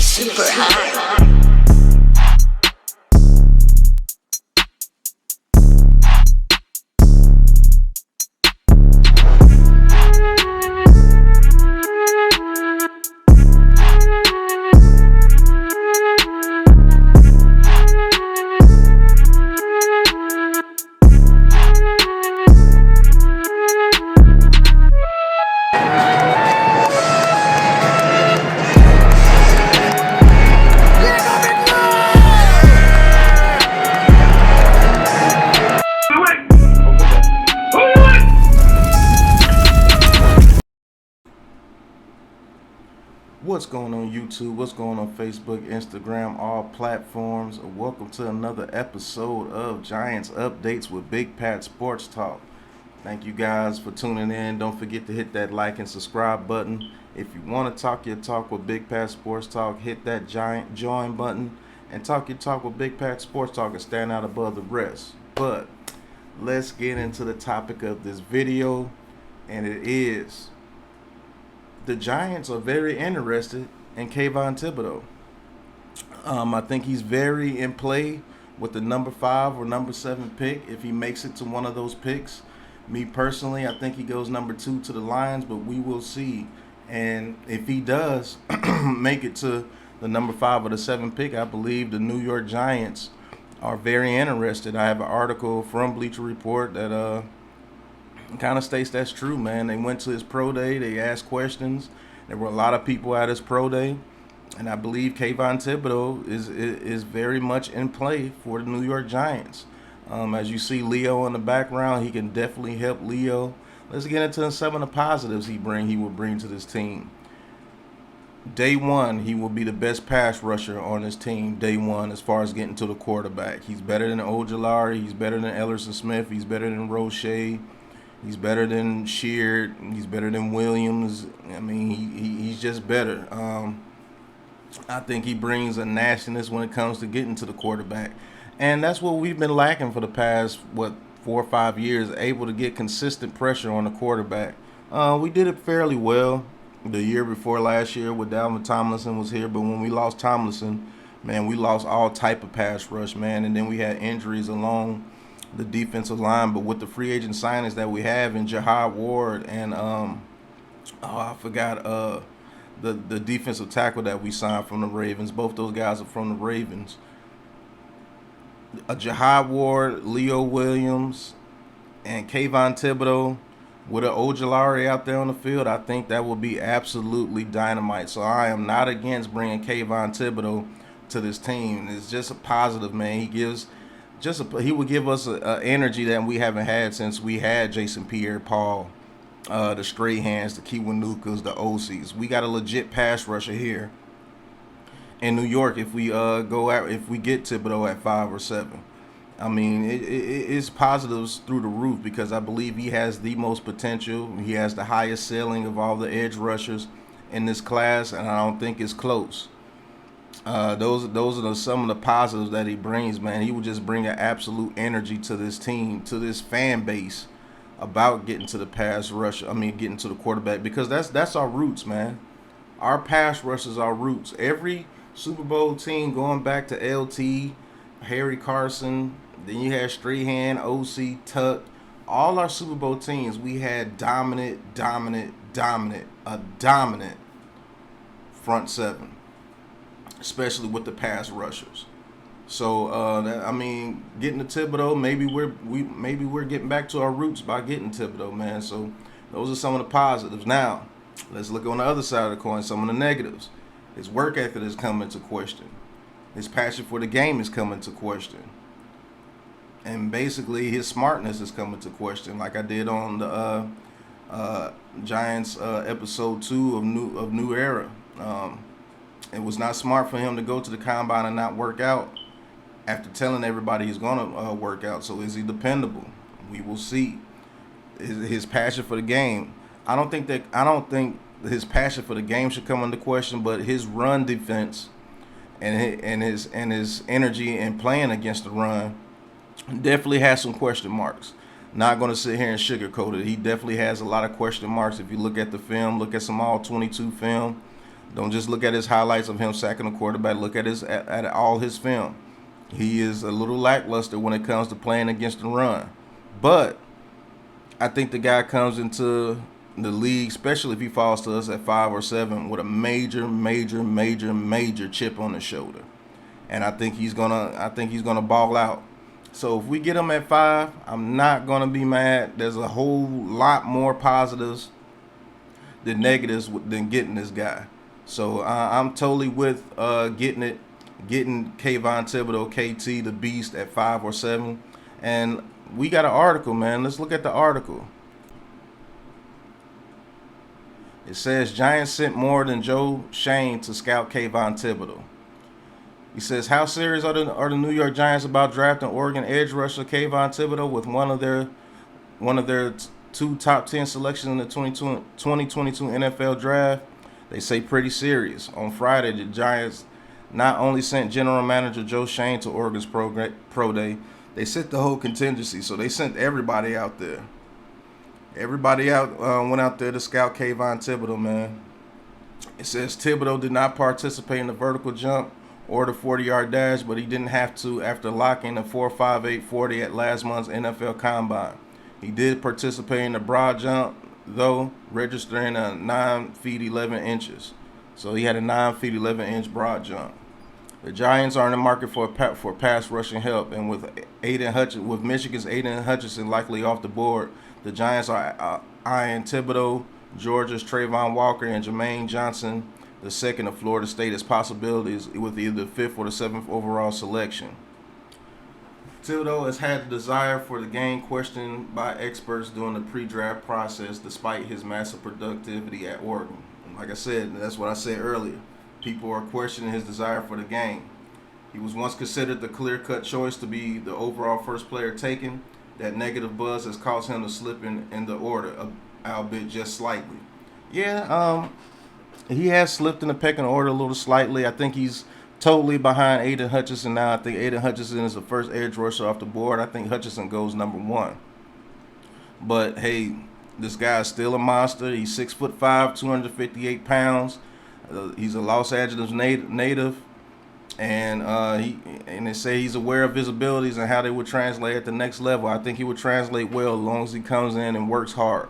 super high. What's going on YouTube? What's going on Facebook, Instagram, all platforms? Welcome to another episode of Giants Updates with Big Pat Sports Talk. Thank you guys for tuning in. Don't forget to hit that like and subscribe button. If you want to talk your talk with Big Pat Sports Talk, hit that giant join button and talk your talk with Big Pat Sports Talk and stand out above the rest. But let's get into the topic of this video, and it is the Giants are very interested in Kayvon Thibodeaux. I think he's very in play with the number 5 or number 7 pick if he makes it to one of those picks. Me personally, I think he goes number 2 to the Lions, but we will see. And if he does make it to the number 5 or the 7 pick, I believe the New York Giants are very interested. I have an article from Bleacher Report that kind of states that's true, man. They went to his pro day. They asked questions. There were a lot of people at his pro day, and I believe Kayvon Thibodeaux is very much in play for the New York Giants. As you see Leo in the background, he can definitely help Leo. Let's get into some of the positives he will bring to this team. Day one, he will be the best pass rusher on this team. Day one, as far as getting to the quarterback, he's better than Ojulari. He's better than Ellerson Smith. He's better than Roche. He's better than Sheard. He's better than Williams. I mean, he's just better. I think he brings a nastiness when it comes to getting to the quarterback. And that's what we've been lacking for the past, 4 or 5 years, able to get consistent pressure on the quarterback. We did it fairly well the year before last year with Dalvin Tomlinson was here. But when we lost Tomlinson, man, we lost all type of pass rush, man. And then we had injuries along the defensive line. But with the free agent signings that we have in Jihad Ward and I forgot the defensive tackle that we signed from the Ravens. Both those guys are from the Ravens. Jihad Ward, Leo Williams, and Kayvon Thibodeaux with an Ojulari out there on the field, I think that will be absolutely dynamite. So I am not against bringing Kayvon Thibodeaux to this team. It's just a positive, man. He would give us a energy that we haven't had since we had Jason Pierre-Paul, the straight hands, the Kiwanukas, the OCs. We got a legit pass rusher here in New York if we get Thibodeaux at 5 or 7. I mean, it's positives through the roof because I believe he has the most potential. He has the highest ceiling of all the edge rushers in this class, and I don't think it's close. Those are some of the positives that he brings, man. He would just bring an absolute energy to this team, to this fan base about getting to the pass rush. I mean, getting to the quarterback, because that's our roots, man. Our pass rush is our roots. Every Super Bowl team going back to LT, Harry Carson, then you had Strahan, OC, Tuck. All our Super Bowl teams, we had dominant front seven, especially with the pass rushers. So I mean, getting to Thibodeaux, maybe we're getting back to our roots by getting Thibodeaux, man. So those are some of the positives. Now let's look on the other side of the coin, some of the negatives. His work ethic is coming into question. His passion for the game is coming into question. And basically his smartness is coming into question, like I did on the Giants episode 2 of New Era. It was not smart for him to go to the combine and not work out after telling everybody he's going to work out. So is he dependable? We will see. His passion for the game. I don't think his passion for the game should come into question, but his run defense and his energy in playing against the run definitely has some question marks. Not going to sit here and sugarcoat it. He definitely has a lot of question marks. If you look at the film, look at some all-22 film, Don't just look at his highlights of him sacking a quarterback. Look at at all his film. He is a little lackluster when it comes to playing against the run. But I think the guy comes into the league, especially if he falls to us at 5 or 7, with a major chip on his shoulder. And I think he's gonna ball out. So if we get him at 5, I'm not gonna be mad. There's a whole lot more positives than negatives than getting this guy. So I'm totally with getting Kayvon Thibodeaux, KT, the Beast, at 5 or 7. And we got an article, man. Let's look at the article. It says Giants sent more than Joe Schoen to scout Kayvon Thibodeaux. He says, how serious are the New York Giants about drafting Oregon edge rusher Kayvon Thibodeaux with one of their 2 top 10 selections in the 2022 NFL draft? They say pretty serious. On Friday, the Giants not only sent General Manager Joe Schoen to Oregon's pro day, they sent the whole contingency. So they sent everybody out there. Everybody went out there to scout Kayvon Thibodeaux, man. It says Thibodeaux did not participate in the vertical jump or the 40-yard dash, but he didn't have to after locking a 4.58 40 at last month's NFL Combine. He did participate in the broad jump, though, registering a 9 feet 11 inches. So he had a 9 feet 11 inch broad jump. The Giants are in the market for pass rushing help, and with Michigan's Aiden Hutchinson likely off the board, the Giants are eyeing Thibodeaux, Georgia's Trayvon Walker, and Jermaine Johnson, the second of Florida State, as possibilities with either the 5th or the 7th overall selection. Thibodeaux has had the desire for the game questioned by experts during the pre-draft process, despite his massive productivity at Oregon. Like I said, that's what I said earlier. People are questioning his desire for the game. He was once considered the clear-cut choice to be the overall first player taken. That negative buzz has caused him to slip in the order, albeit just slightly. Yeah, he has slipped in the pecking order a little slightly. I think he's totally behind Aiden Hutchinson now. I think Aiden Hutchinson is the first edge rusher off the board. I think Hutchinson goes number 1. But hey, this guy is still a monster. He's 6'5", 258 pounds. He's a Los Angeles native, and they say he's aware of his abilities and how they would translate at the next level. I think he would translate well as long as he comes in and works hard.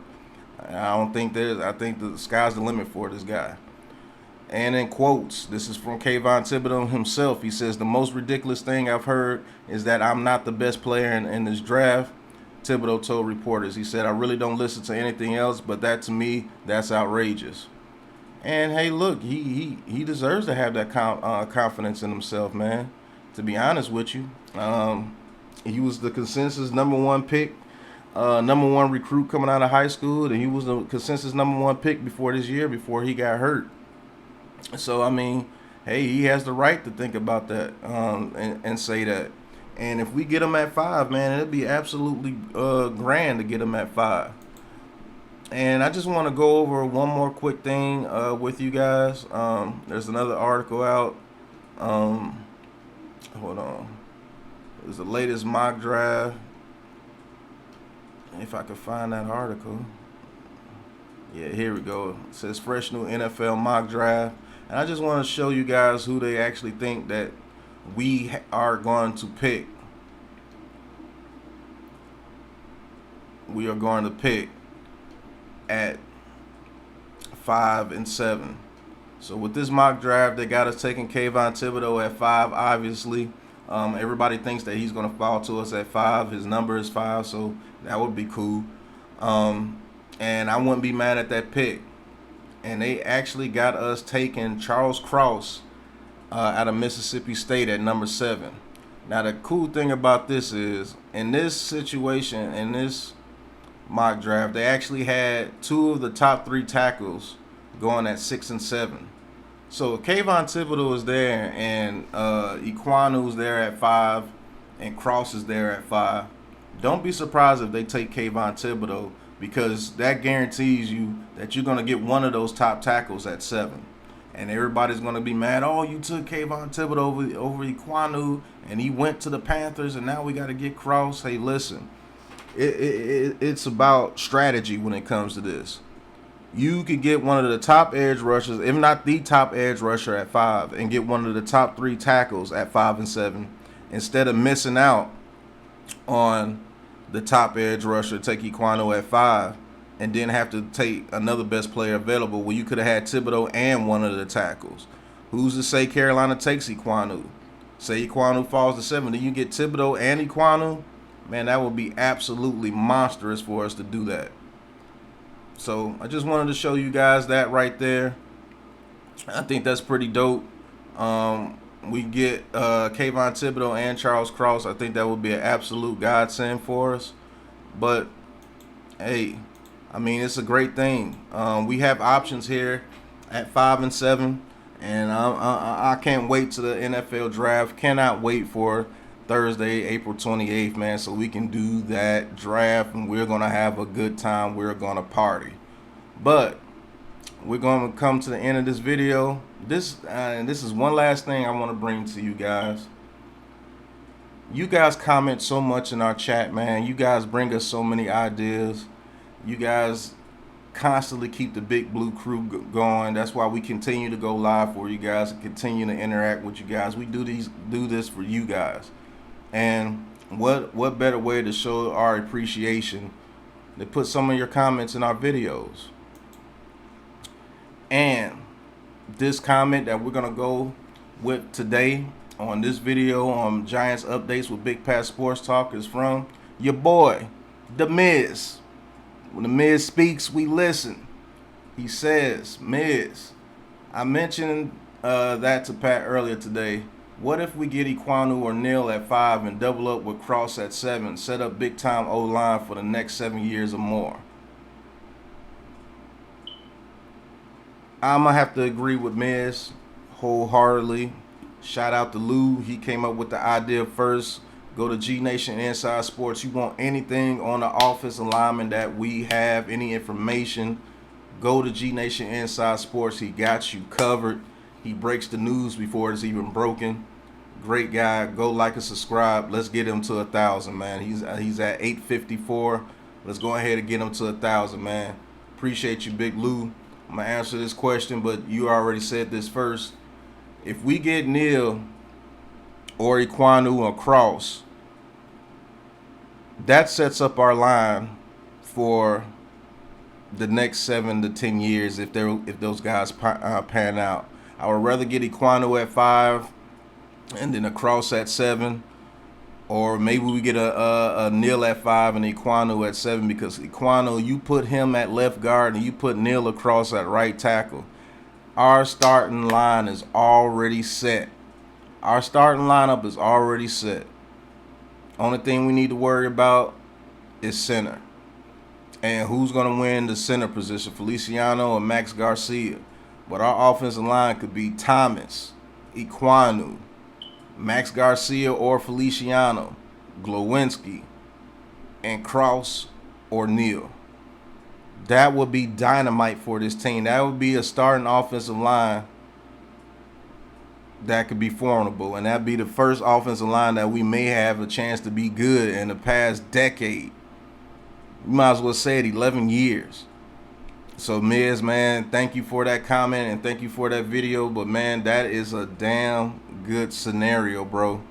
I think the sky's the limit for this guy. And in quotes, this is from Kayvon Thibodeaux himself. He says, the most ridiculous thing I've heard is that I'm not the best player in this draft. Thibodeaux told reporters, he said, I really don't listen to anything else, but that to me, that's outrageous. And hey, look, he deserves to have that confidence in himself, man. To be honest with you, he was the consensus number 1 pick, number 1 recruit coming out of high school, and he was the consensus number 1 pick before this year, before he got hurt. So I mean, hey, he has the right to think about that and say that. And if we get him at 5, man, it'd be absolutely grand to get him at 5. And I just want to go over one more quick thing with you guys. There's another article out. Hold on. It's the latest mock draft. If I could find that article. Yeah, here we go. It says fresh new NFL mock draft. And I just want to show you guys who they actually think that we are going to pick. We are going to pick at 5 and 7. So with this mock draft, they got us taking Kayvon Thibodeaux at 5. Obviously, everybody thinks that he's going to fall to us at 5. His number is 5, so that would be cool. And I wouldn't be mad at that pick. And they actually got us taking Charles Cross out of Mississippi State at number 7. Now the cool thing about this is, in this situation, in this mock draft, they actually had 2 of the top 3 tackles going at 6 and 7. So Kayvon Thibodeaux is there, and Equanu's there at 5, and Cross is there at 5. Don't be surprised if they take Kayvon Thibodeaux, because that guarantees you that you're going to get one of those top tackles at 7. And everybody's going to be mad, oh, you took Kayvon Thibodeaux over Equanu, and he went to the Panthers, and now we got to get Cross. Hey, listen, it's about strategy when it comes to this. You could get one of the top edge rushers, if not the top edge rusher at 5, and get one of the top 3 tackles at 5 and 7, instead of missing out on the top edge rusher, take Ekwonu at 5, and then have to take another best player available. Well, you could have had Thibodeaux and one of the tackles. Who's to say Carolina takes Ekwonu? Say Ekwonu falls to 7, then you get Thibodeaux and Ekwonu. Man, that would be absolutely monstrous for us to do that. So I just wanted to show you guys that right there. I think that's pretty dope. We get Kayvon Thibodeaux and Charles Cross. I think that would be an absolute godsend for us. But hey, I mean, it's a great thing. We have options here at 5 and 7, and I can't wait to the NFL draft. Cannot wait for Thursday, April 28th, man, so we can do that draft, and we're going to have a good time. We're going to party. But we're going to come to the end of this video. And this is one last thing I want to bring to you guys. You guys comment so much in our chat, man. You guys bring us so many ideas. You guys constantly keep the Big Blue Crew going. That's why we continue to go live for you guys and continue to interact with you guys. We do this for you guys. And what better way to show our appreciation than put some of your comments in our videos? And this comment that we're gonna go with today on this video on Giants updates with Big Pat Sports Talk is from your boy, The Miz. When The Miz speaks, we listen. He says, Miz, I mentioned that to Pat earlier today. What if we get Ekwonu or Neal at 5 and double up with Cross at 7, set up big time O-line for the next 7 years or more? I'm going to have to agree with Miz wholeheartedly. Shout out to Lou. He came up with the idea first. Go to G Nation Inside Sports. You want anything on the offensive lineman that we have, any information, go to G Nation Inside Sports. He got you covered. He breaks the news before it's even broken. Great guy. Go like and subscribe. Let's get him to 1,000, man. He's at 854. Let's go ahead and get him to 1,000, man. Appreciate you, Big Lou. I'm going to answer this question, but you already said this first. If we get Neal or Ekwonu or Cross, that sets up our line for the next 7 to 10 years if those guys pan out. I would rather get Ekwonu at 5 and then a Cross at 7, or maybe we get a Neal at 5 and Ekwonu at 7, because Ekwonu, you put him at left guard and you put Neal across at right tackle. Our starting line is already set. Our starting lineup is already set. Only thing we need to worry about is center. And who's going to win the center position, Feliciano or Max Garcia? But our offensive line could be Thomas, Ekwonu, Max Garcia or Feliciano, Glowinski, and Cross or Neal. That would be dynamite for this team. That would be a starting offensive line that could be formidable, and that'd be the first offensive line that we may have a chance to be good in the past decade. You might as well say it, 11 years. So Miz, man, thank you for that comment and thank you for that video. But man, that is a damn good scenario, bro.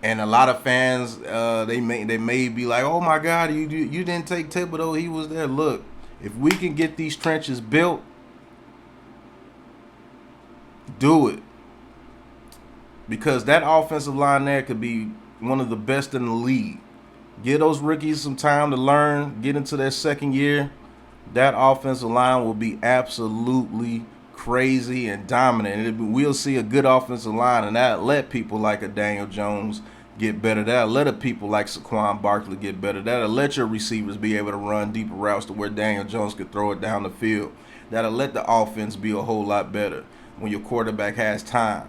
And a lot of fans, they may be like, oh my God, you didn't take Thibodeaux, he was there. Look, if we can get these trenches built, do it. Because that offensive line there could be one of the best in the league. Give those rookies some time to learn, get into their second year. That offensive line will be absolutely crazy and dominant. We'll see a good offensive line, and that'll let people like a Daniel Jones get better. That'll let people like Saquon Barkley get better. That'll let your receivers be able to run deeper routes to where Daniel Jones could throw it down the field. That'll let the offense be a whole lot better when your quarterback has time.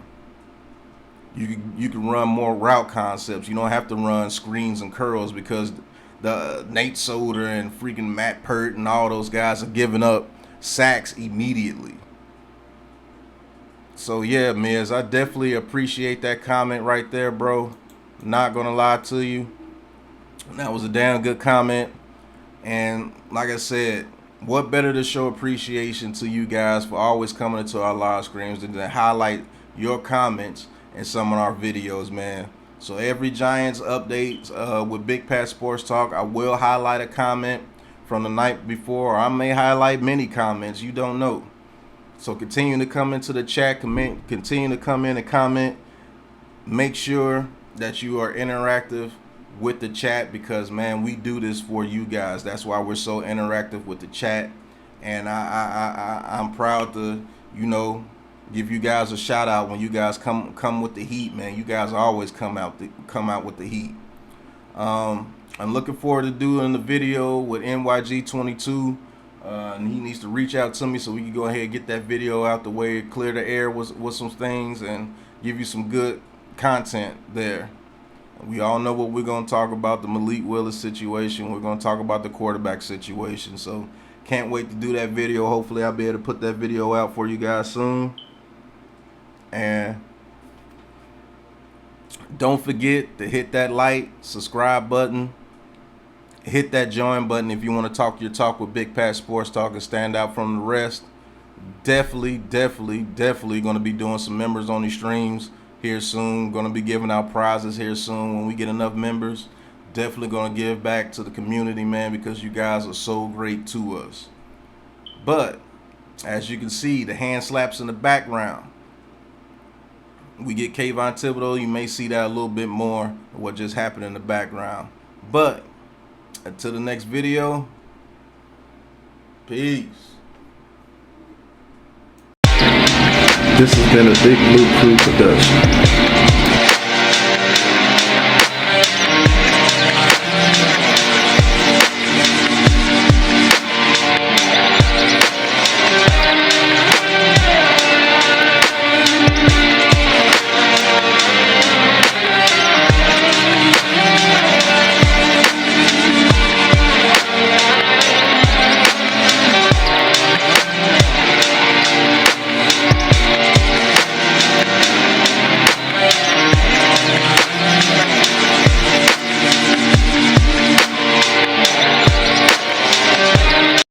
You can run more route concepts. You don't have to run screens and curls, because the Nate Solder and freaking Matt Pert and all those guys are giving up sacks immediately. So yeah, Miz, I definitely appreciate that comment right there, bro. Not gonna lie to you, that was a damn good comment. And like I said, what better to show appreciation to you guys for always coming into our live streams than to highlight your comments in some of our videos, man. So every Giants update with Big Pat Sports Talk, I will highlight a comment from the night before, or I may highlight many comments. You don't know. So continue to come into the chat, continue to come in and comment. Make sure that you are interactive with the chat, because man, we do this for you guys. That's why we're so interactive with the chat, and I'm proud to, you know, give you guys a shout out when you guys come with the heat, man. You guys always come out with the heat. I'm looking forward to doing the video with NYG22, and he needs to reach out to me so we can go ahead and get that video out the way, clear the air with some things, and give you some good content there. We all know what we're going to talk about, the Malik Willis situation. We're going to talk about the quarterback situation. So can't wait to do that video. Hopefully I'll be able to put that video out for you guys soon. And don't forget to hit that like, subscribe button. Hit that join button if you want to talk your talk with Big Pat Sports Talk and stand out from the rest. Definitely going to be doing some members only streams here soon. Going to be giving out prizes here soon when we get enough members. Definitely going to give back to the community, man, because you guys are so great to us. But as you can see, the hand slaps in the background. We get Kayvon Thibodeaux. You may see that a little bit more of what just happened in the background. But until the next video, peace. This has been a Big Blue Crew production.